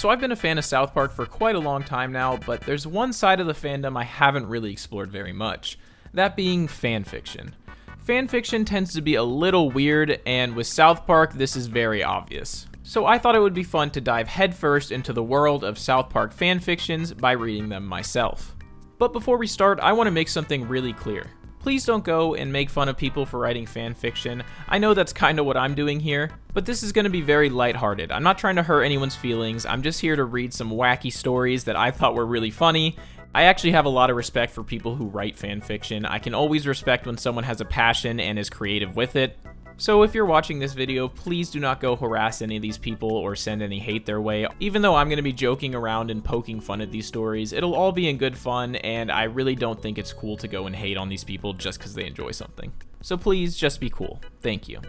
So I've been a fan of South Park for quite a long time now, but there's one side of the fandom I haven't really explored very much, that being fanfiction. Fanfiction tends to be a little weird, and with South Park, this is very obvious. So I thought it would be fun to dive headfirst into the world of South Park fanfictions by reading them myself. But before we start, I want to make something really clear. Please don't go and make fun of people for writing fanfiction. I know that's kind of what I'm doing here, but this is going to be very lighthearted. I'm not trying to hurt anyone's feelings. I'm just here to read some wacky stories that I thought were really funny. I actually have a lot of respect for people who write fanfiction. I can always respect when someone has a passion and is creative with it. So if you're watching this video, please do not go harass any of these people or send any hate their way. Even though I'm going to be joking around and poking fun at these stories, it'll all be in good fun, and I really don't think it's cool to go and hate on these people just because they enjoy something. So please just be cool. Thank you.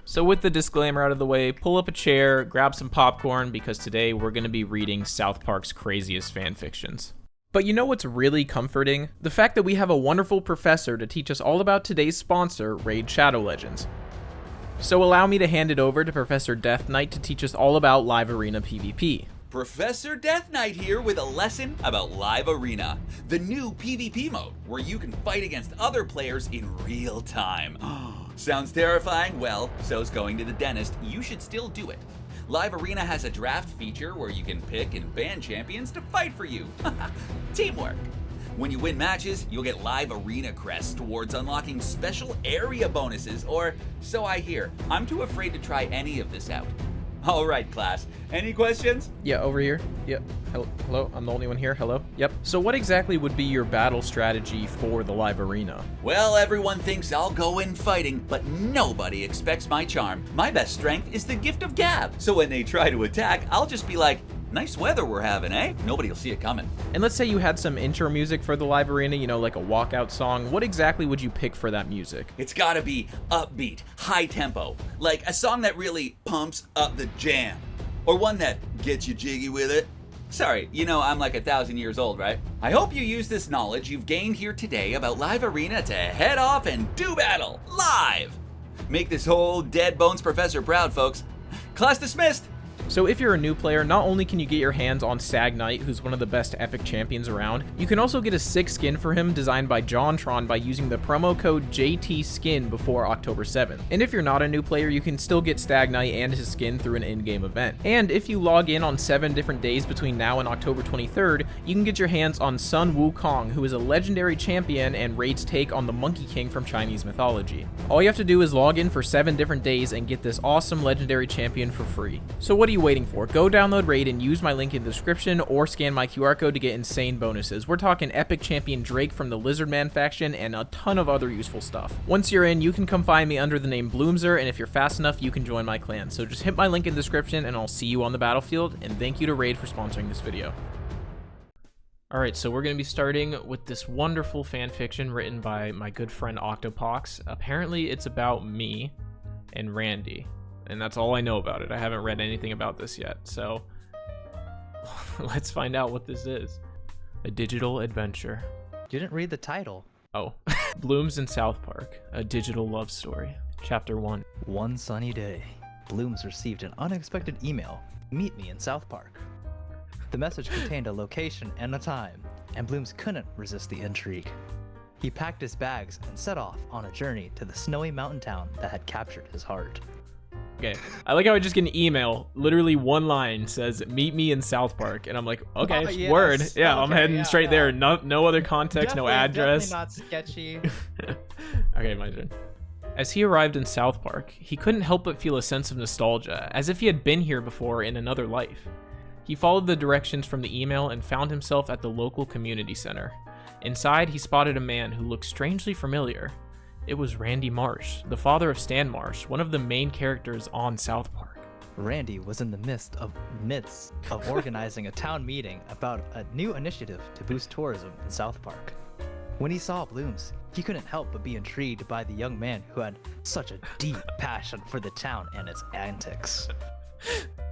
So with the disclaimer out of the way, pull up a chair, grab some popcorn, because today we're going to be reading South Park's craziest fanfictions. But you know what's really comforting? The fact that we have a wonderful professor to teach us all about today's sponsor, Raid Shadow Legends. So allow me to hand it over to Professor Death Knight to teach us all about Live Arena PvP. Professor Death Knight here with a lesson about Live Arena, the new PvP mode where you can fight against other players in real time. Sounds terrifying? Well, so's going to the dentist. You should still do it. Live Arena has a draft feature where you can pick and ban champions to fight for you. Teamwork. When you win matches, you'll get Live Arena crests towards unlocking special area bonuses, or so I hear. I'm too afraid to try any of this out. Alright class, any questions? Yeah, over here. Yep. Hello, I'm the only one here. Hello. Yep. So what exactly would be your battle strategy for the Live Arena? Well, everyone thinks I'll go in fighting, but nobody expects my charm. My best strength is the gift of gab. So when they try to attack, I'll just be like, nice weather we're having, eh? Nobody will see it coming. And let's say you had some intro music for the Live Arena, you know, like a walkout song. What exactly would you pick for that music? It's gotta be upbeat, high tempo, like a song that really pumps up the jam. Or one that gets you jiggy with it. Sorry, you know I'm like 1,000 years old, right? I hope you use this knowledge you've gained here today about Live Arena to head off and do battle, live! Make this whole Dead Bones Professor proud, folks. Class dismissed! So if you're a new player, not only can you get your hands on Stag Knight, who's one of the best epic champions around, you can also get a sick skin for him designed by JonTron by using the promo code JTSkin before October 7th. And if you're not a new player, you can still get Stag Knight and his skin through an in-game event. And if you log in on 7 different days between now and October 23rd, you can get your hands on Sun Wukong, who is a legendary champion and Raid's take on the Monkey King from Chinese mythology. All you have to do is log in for 7 different days and get this awesome legendary champion for free. So what do you waiting for? Go download Raid and use my link in the description or scan my QR code to get insane bonuses. We're talking epic champion Drake from the Lizardman faction and a ton of other useful stuff. Once you're in, you can come find me under the name Bloomzer, and if you're fast enough, you can join my clan. So just hit my link in the description and I'll see you on the battlefield, and thank you to Raid for sponsoring this video. Alright, so we're going to be starting with this wonderful fanfiction written by my good friend Octopox. Apparently it's about me and Randy. And that's all I know about it. I haven't read anything about this yet, so let's find out what this is. A digital adventure. You didn't read the title. Oh. Blooms in South Park, a digital love story. Chapter 1. One sunny day, Blooms received an unexpected email. Meet me in South Park. The message contained a location and a time, and Blooms couldn't resist the intrigue. He packed his bags and set off on a journey to the snowy mountain town that had captured his heart. Okay, I like how I just get an email, literally one line says, meet me in South Park, and I'm like, okay, Oh, yes. word. Yeah, Okay, I'm heading straight there. No other context, no address. Definitely not sketchy. Okay, my turn. As he arrived in South Park, he couldn't help but feel a sense of nostalgia, as if he had been here before in another life. He followed the directions from the email and found himself at the local community center. Inside, he spotted a man who looked strangely familiar. It was Randy Marsh, the father of Stan Marsh, one of the main characters on South Park. Randy was in the midst of organizing a town meeting about a new initiative to boost tourism in South Park. When he saw Blooms, he couldn't help but be intrigued by the young man who had such a deep passion for the town and its antics.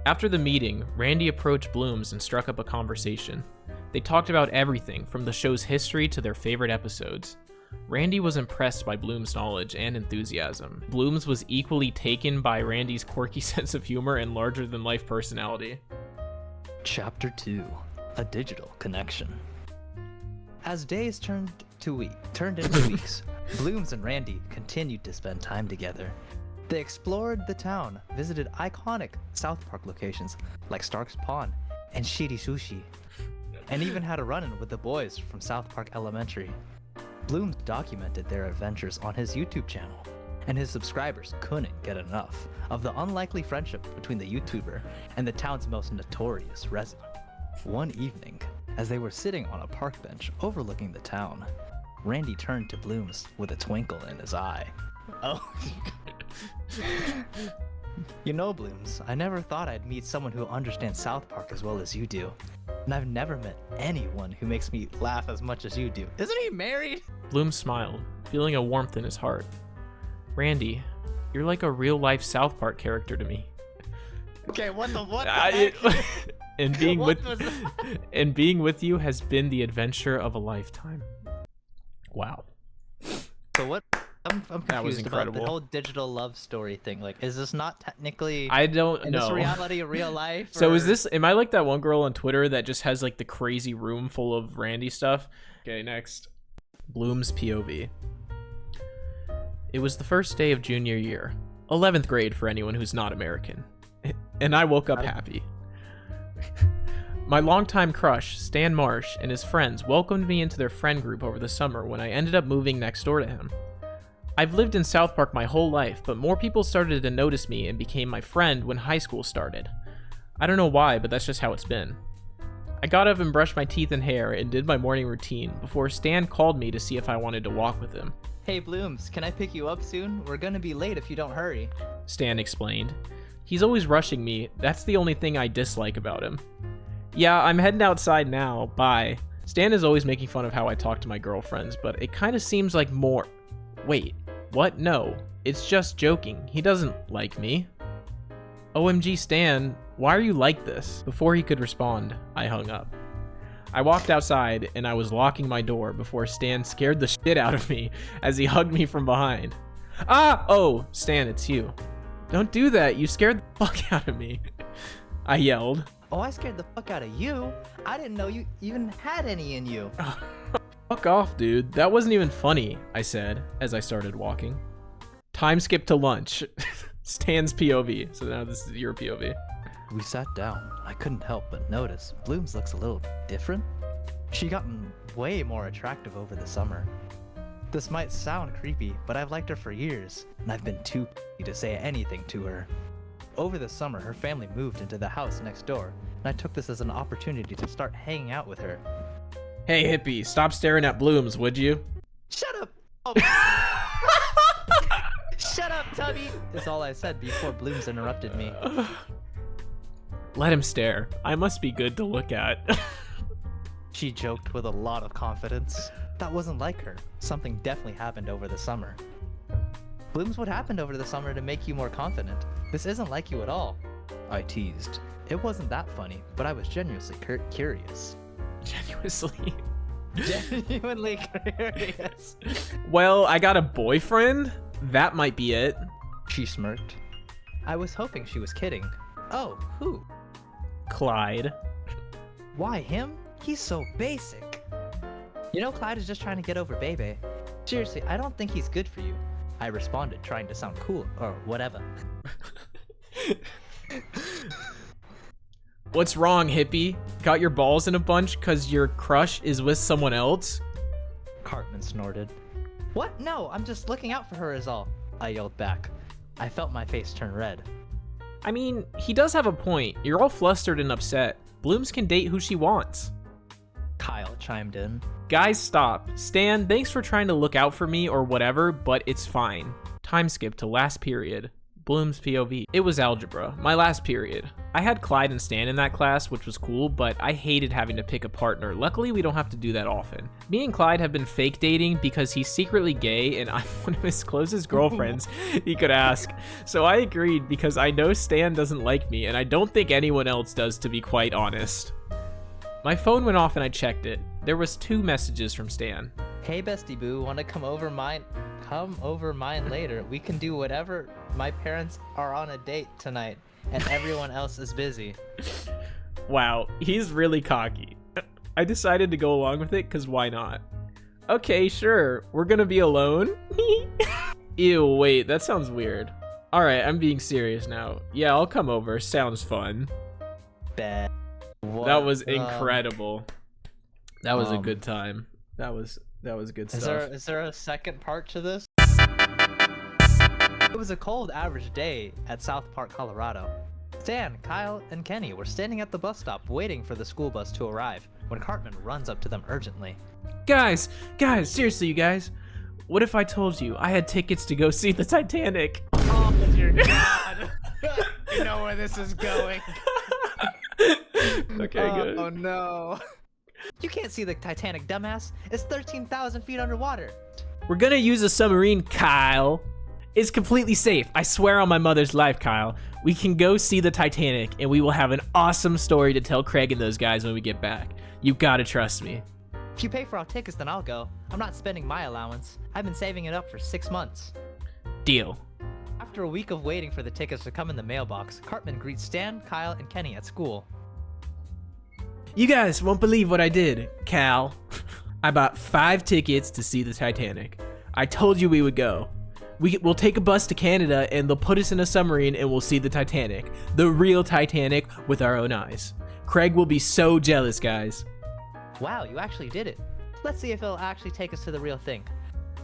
After the meeting, Randy approached Blooms and struck up a conversation. They talked about everything from the show's history to their favorite episodes. Randy was impressed by Bloom's knowledge and enthusiasm. Blooms was equally taken by Randy's quirky sense of humor and larger-than-life personality. Chapter 2: A Digital Connection. As days turned into weeks, Blooms and Randy continued to spend time together. They explored the town, visited iconic South Park locations like Stark's Pond and Shitty Sushi, and even had a run-in with the boys from South Park Elementary. Blooms documented their adventures on his YouTube channel, and his subscribers couldn't get enough of the unlikely friendship between the YouTuber and the town's most notorious resident. One evening, as they were sitting on a park bench overlooking the town, Randy turned to Blooms with a twinkle in his eye. Oh. You know, Blooms, I never thought I'd meet someone who understands South Park as well as you do. And I've never met anyone who makes me laugh as much as you do. Isn't he married? Bloom smiled, feeling a warmth in his heart. Randy, you're like a real-life South Park character to me. Okay, what the And being with you has been the adventure of a lifetime. Wow. So what? I'm confused That was about incredible. the whole digital love story thing. Like, is this not technically I don't in know. this reality real life? So or- is this? Am I like that one girl on Twitter that just has like the crazy room full of Randy stuff? Okay, next. Bloom's POV. It was the first day of junior year, 11th grade for anyone who's not American, and I woke up happy. My longtime crush, Stan Marsh, and his friends welcomed me into their friend group over the summer when I ended up moving next door to him. I've lived in South Park my whole life, but more people started to notice me and became my friend when high school started. I don't know why, but that's just how it's been. I got up and brushed my teeth and hair and did my morning routine before Stan called me to see if I wanted to walk with him. Hey Blooms, can I pick you up soon? We're gonna be late if you don't hurry. Stan explained. He's always rushing me. That's the only thing I dislike about him. Yeah, I'm heading outside now. Bye. Stan is always making fun of how I talk to my girlfriends, but it kind of seems like more... Wait, what? No. It's just joking. He doesn't like me. OMG Stan, why are you like this? Before he could respond, I hung up. I walked outside and I was locking my door before Stan scared the shit out of me as he hugged me from behind. Ah! Oh, Stan, it's you. Don't do that. You scared the fuck out of me. I yelled. Oh, I scared the fuck out of you. I didn't know you even had any in you. Fuck off, dude. That wasn't even funny, I said as I started walking. Time skip to lunch. Stan's POV. So now this is your POV. We sat down. I couldn't help but notice Blooms looks a little different. She gotten way more attractive over the summer. This might sound creepy, but I've liked her for years, and I've been too to say anything to her. Over the summer, her family moved into the house next door, and I took this as an opportunity to start hanging out with her. Hey, hippie, stop staring at Blooms, would you? Shut up! Oh. Shut up, Tubby! Is all I said before Blooms interrupted me. Let him stare. I must be good to look at. She joked with a lot of confidence. That wasn't like her. Something definitely happened over the summer. Blooms, what happened over the summer to make you more confident? This isn't like you at all. I teased. It wasn't that funny, but I was genuinely curious. Genuinely curious. Well, I got a boyfriend? That might be it. She smirked. I was hoping she was kidding. Oh, who? Clyde. Why him? He's so basic. You know, Clyde is just trying to get over Bebe. Seriously, I don't think he's good for you. I responded, trying to sound cool, or whatever. What's wrong, hippie? Got your balls in a bunch cause your crush is with someone else? Cartman snorted. What? No, I'm just looking out for her is all. I yelled back. I felt my face turn red. I mean, he does have a point. You're all flustered and upset. Blooms can date who she wants. Kyle chimed in. Guys, stop. Stan, thanks for trying to look out for me or whatever, but it's fine. Time skip to last period. Bloom's POV. It was algebra, my last period. I had Clyde and Stan in that class, which was cool, but I hated having to pick a partner. Luckily, we don't have to do that often. Me and Clyde have been fake dating because he's secretly gay and I'm one of his closest girlfriends he could ask. So I agreed because I know Stan doesn't like me and I don't think anyone else does, to be quite honest. My phone went off and I checked it. There was 2 messages from Stan. Hey bestie boo, wanna come over mine later? We can do whatever. My parents are on a date tonight and everyone else is busy. Wow, he's really cocky. I decided to go along with it because why not? Okay, sure. We're gonna be alone? Ew, wait, that sounds weird. Alright, I'm being serious now. Yeah, I'll come over. Sounds fun. Bad. That was incredible. That was a good time. That was good stuff. Is there a second part to this? It was a cold average day at South Park, Colorado. Stan, Kyle, and Kenny were standing at the bus stop waiting for the school bus to arrive when Cartman runs up to them urgently. Guys, seriously, you guys. What if I told you I had tickets to go see the Titanic? Oh, dear God. You know where this is going. Okay, good. Oh, no. You can't see the Titanic, dumbass. It's 13,000 feet underwater. We're gonna use a submarine, Kyle. It's completely safe. I swear on my mother's life, Kyle. We can go see the Titanic, and we will have an awesome story to tell Craig and those guys when we get back. You gotta trust me. If you pay for our tickets, then I'll go. I'm not spending my allowance. I've been saving it up for 6 months. Deal. After a week of waiting for the tickets to come in the mailbox, Cartman greets Stan, Kyle, and Kenny at school. You guys won't believe what I did, Cal. I bought 5 tickets to see the Titanic. I told you we would go. We'll take a bus to Canada and they'll put us in a submarine and we'll see the Titanic. The real Titanic with our own eyes. Craig will be so jealous, guys. Wow, you actually did it. Let's see if it'll actually take us to the real thing.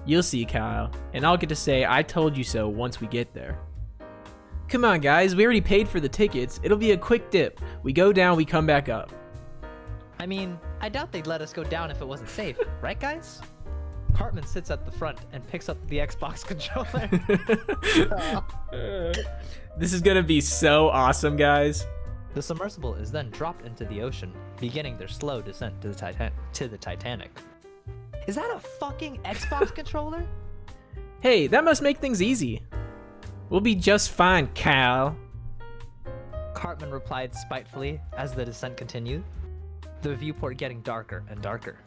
You'll see, Kyle. And I'll get to say I told you so once we get there. Come on, guys. We already paid for the tickets. It'll be a quick dip. We go down, we come back up. I mean, I doubt they'd let us go down if it wasn't safe, right, guys? Cartman sits at the front and picks up the Xbox controller. This is gonna be so awesome, guys. The submersible is then dropped into the ocean, beginning their slow descent to the Titanic. Is that a fucking Xbox controller? Hey, that must make things easy. We'll be just fine, Cal. Cartman replied spitefully as the descent continued, the viewport getting darker and darker.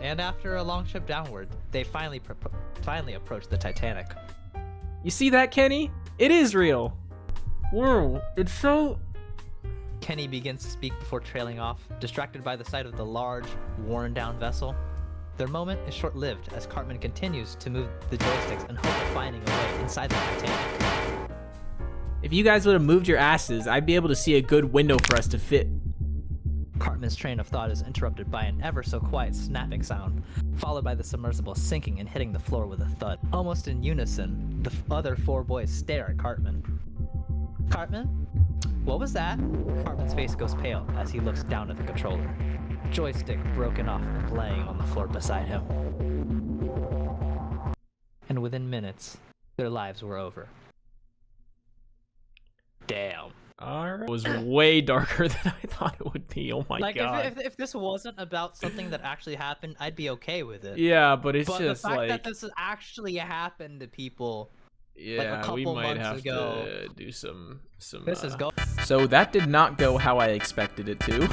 And after a long trip downward, they finally approached the Titanic. You see that, Kenny? It is real. Whoa, it's so... Kenny begins to speak before trailing off, distracted by the sight of the large, worn-down vessel. Their moment is short-lived as Cartman continues to move the joysticks in hope of finding a way inside the Titanic. If you guys would have moved your asses, I'd be able to see a good window for us to fit. Cartman's train of thought is interrupted by an ever-so-quiet snapping sound, followed by the submersible sinking and hitting the floor with a thud. Almost in unison, the other 4 boys stare at Cartman. Cartman? What was that? Cartman's face goes pale as he looks down at the controller. Joystick broken off and laying on the floor beside him. And within minutes, their lives were over. Damn. Alright. It was way darker than I thought it would be. Oh my god. If this wasn't about something that actually happened, I'd be okay with it. Yeah, but it's but just the fact like... that this has actually happened to people, yeah, like a we couple might months have ago. to do some This is go. So that did not go how I expected it to.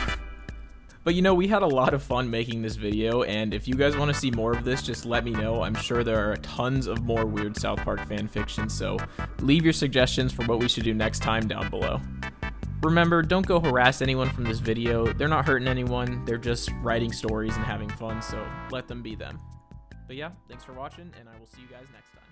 But you know, we had a lot of fun making this video, and if you guys want to see more of this, just let me know. I'm sure there are tons of more weird South Park fan fiction, so leave your suggestions for what we should do next time down below. Remember, don't go harass anyone from this video. They're not hurting anyone. They're just writing stories and having fun, so let them be them. But yeah, thanks for watching, and I will see you guys next time.